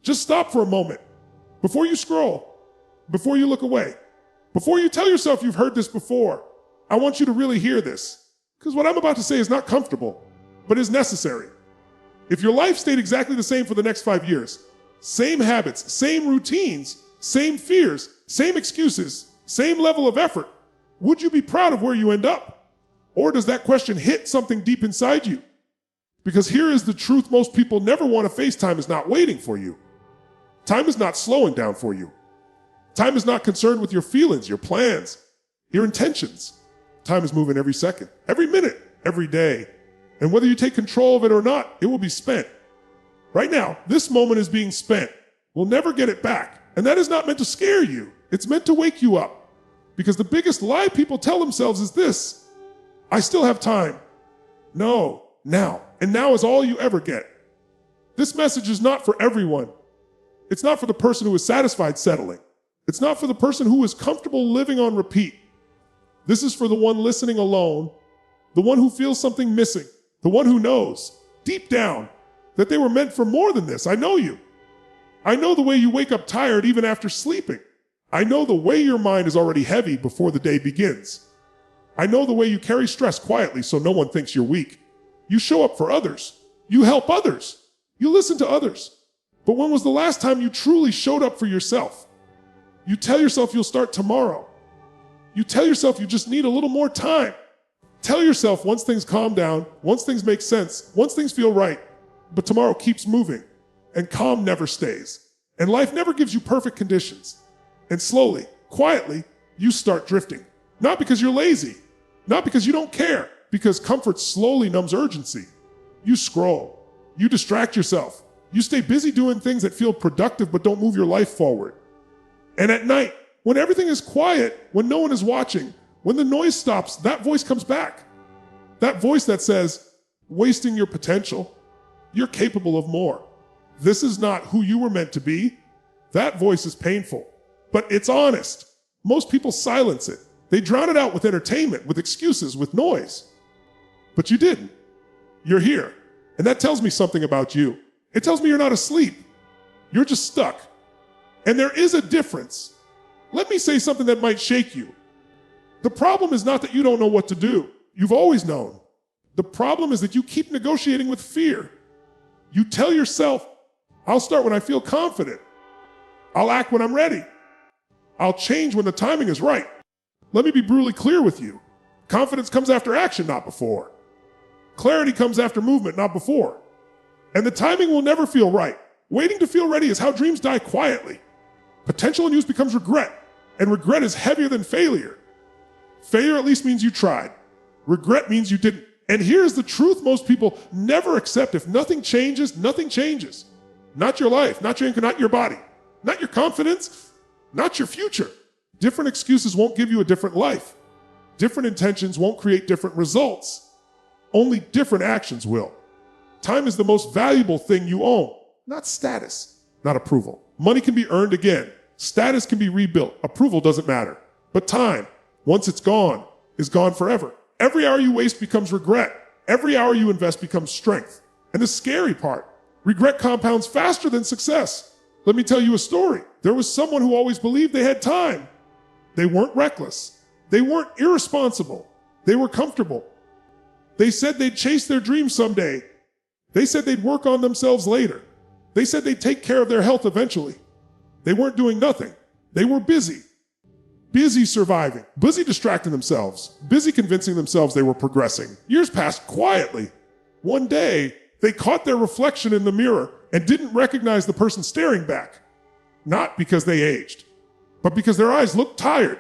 Just stop for a moment. Before you scroll, before you look away, before you tell yourself you've heard this before, I want you to really hear this. Because what I'm about to say is not comfortable, but is necessary. If your life stayed exactly the same for the next 5 years, same habits, same routines, same fears, same excuses, same level of effort, would you be proud of where you end up? Or does that question hit something deep inside you? Because here is the truth most people never want to face. Time is not waiting for you. Time is not slowing down for you. Time is not concerned with your feelings, your plans, your intentions. Time is moving every second, every minute, every day. And whether you take control of it or not, it will be spent. Right now, this moment is being spent. We'll never get it back. And that is not meant to scare you. It's meant to wake you up. Because the biggest lie people tell themselves is this: I still have time. No, now. And now is all you ever get. This message is not for everyone. It's not for the person who is satisfied settling. It's not for the person who is comfortable living on repeat. This is for the one listening alone, the one who feels something missing, the one who knows, deep down, that they were meant for more than this. I know you. I know the way you wake up tired even after sleeping. I know the way your mind is already heavy before the day begins. I know the way you carry stress quietly so no one thinks you're weak. You show up for others. You help others. You listen to others. But when was the last time you truly showed up for yourself? You tell yourself you'll start tomorrow. You tell yourself you just need a little more time. Tell yourself once things calm down, once things make sense, once things feel right, but tomorrow keeps moving, and calm never stays, and life never gives you perfect conditions. And slowly, quietly, you start drifting. Not because you're lazy, not because you don't care, because comfort slowly numbs urgency. You scroll, you distract yourself, you stay busy doing things that feel productive but don't move your life forward. And at night, when everything is quiet, when no one is watching, when the noise stops, that voice comes back. That voice that says, wasting your potential, you're capable of more. This is not who you were meant to be. That voice is painful, but it's honest. Most people silence it. They drown it out with entertainment, with excuses, with noise. But you didn't. You're here. And that tells me something about you. It tells me you're not asleep. You're just stuck. And there is a difference. Let me say something that might shake you. The problem is not that you don't know what to do. You've always known. The problem is that you keep negotiating with fear. You tell yourself, I'll start when I feel confident. I'll act when I'm ready. I'll change when the timing is right. Let me be brutally clear with you. Confidence comes after action, not before. Clarity comes after movement, not before. And the timing will never feel right. Waiting to feel ready is how dreams die quietly. Potential unused becomes regret, and regret is heavier than failure. Failure at least means you tried. Regret means you didn't. And here's the truth most people never accept. If nothing changes, nothing changes. Not your life, not your body, not your confidence, not your future. Different excuses won't give you a different life. Different intentions won't create different results. Only different actions will. Time is the most valuable thing you own, not status, not approval. Money can be earned again. Status can be rebuilt. Approval doesn't matter. But time, once it's gone, is gone forever. Every hour you waste becomes regret. Every hour you invest becomes strength. And the scary part, regret compounds faster than success. Let me tell you a story. There was someone who always believed they had time. They weren't reckless. They weren't irresponsible. They were comfortable. They said they'd chase their dreams someday. They said they'd work on themselves later. They said they'd take care of their health eventually. They weren't doing nothing. They were busy. Busy surviving, busy distracting themselves, busy convincing themselves they were progressing. Years passed quietly. One day, they caught their reflection in the mirror and didn't recognize the person staring back. Not because they aged, but because their eyes looked tired.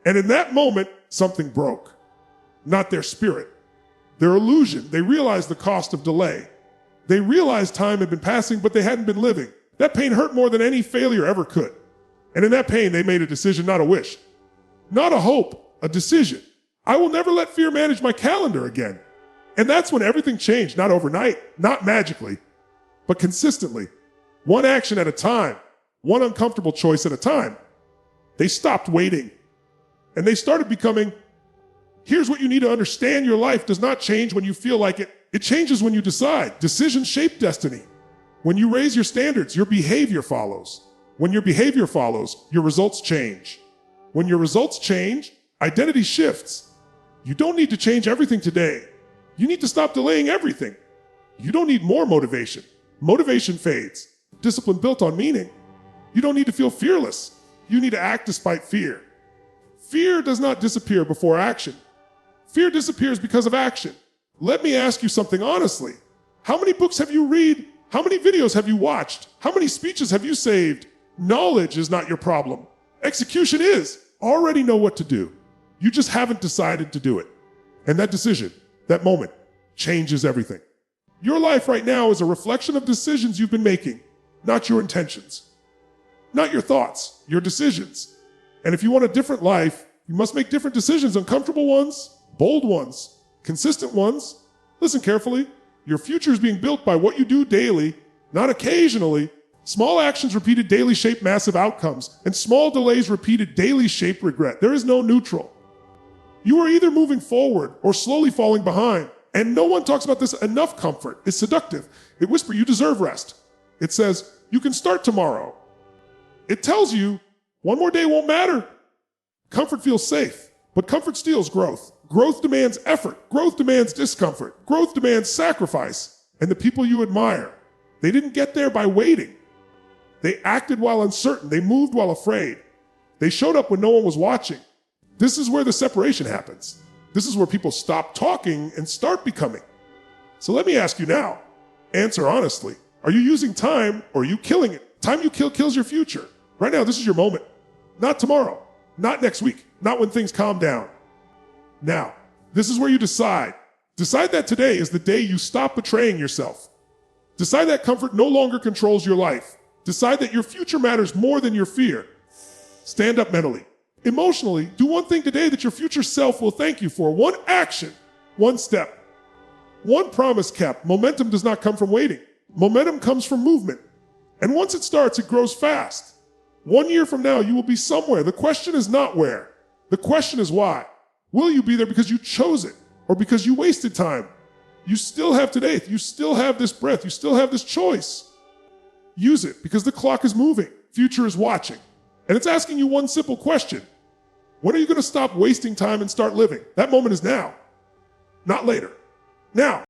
And in that moment, something broke. Not their spirit, their illusion. They realized the cost of delay. They realized time had been passing, but they hadn't been living. That pain hurt more than any failure ever could. And in that pain, they made a decision, not a wish. Not a hope, a decision. I will never let fear manage my calendar again. And that's when everything changed, not overnight, not magically, but consistently. One action at a time, one uncomfortable choice at a time. They stopped waiting. And they started becoming. Here's what you need to understand. Your life does not change when you feel like it. It changes when you decide. Decisions shape destiny. When you raise your standards, your behavior follows. When your behavior follows, your results change. When your results change, identity shifts. You don't need to change everything today. You need to stop delaying everything. You don't need more motivation. Motivation fades. Discipline built on meaning. You don't need to feel fearless. You need to act despite fear. Fear does not disappear before action. Fear disappears because of action. Let me ask you something honestly. How many books have you read? How many videos have you watched? How many speeches have you saved? Knowledge is not your problem. Execution is. Already know what to do. You just haven't decided to do it. And that decision, that moment, changes everything. Your life right now is a reflection of decisions you've been making, not your intentions. Not your thoughts, your decisions. And if you want a different life, you must make different decisions, uncomfortable ones, bold ones, consistent ones. Listen carefully. Your future is being built by what you do daily, not occasionally. Small actions repeated daily shape massive outcomes, and small delays repeated daily shape regret. There is no neutral. You are either moving forward or slowly falling behind. And no one talks about this enough. Comfort is seductive. It whispers you deserve rest. It says you can start tomorrow. It tells you one more day won't matter. Comfort feels safe, but comfort steals growth. Growth demands effort. Growth demands discomfort. Growth demands sacrifice. And the people you admire, they didn't get there by waiting. They acted while uncertain. They moved while afraid. They showed up when no one was watching. This is where the separation happens. This is where people stop talking and start becoming. So let me ask you now, answer honestly. Are you using time or are you killing it? Time you kill kills your future. Right now, this is your moment. Not tomorrow, not next week, not when things calm down. Now, this is where you decide. Decide that today is the day you stop betraying yourself. Decide that comfort no longer controls your life. Decide that your future matters more than your fear. Stand up mentally. Emotionally, do one thing today that your future self will thank you for. One action, one step, one promise kept. Momentum does not come from waiting. Momentum comes from movement. And once it starts, it grows fast. 1 year from now, you will be somewhere. The question is not where. The question is why. Will you be there because you chose it or because you wasted time? You still have today. You still have this breath. You still have this choice. Use it because the clock is moving. Future is watching. And it's asking you one simple question. When are you going to stop wasting time and start living? That moment is now, not later. Now.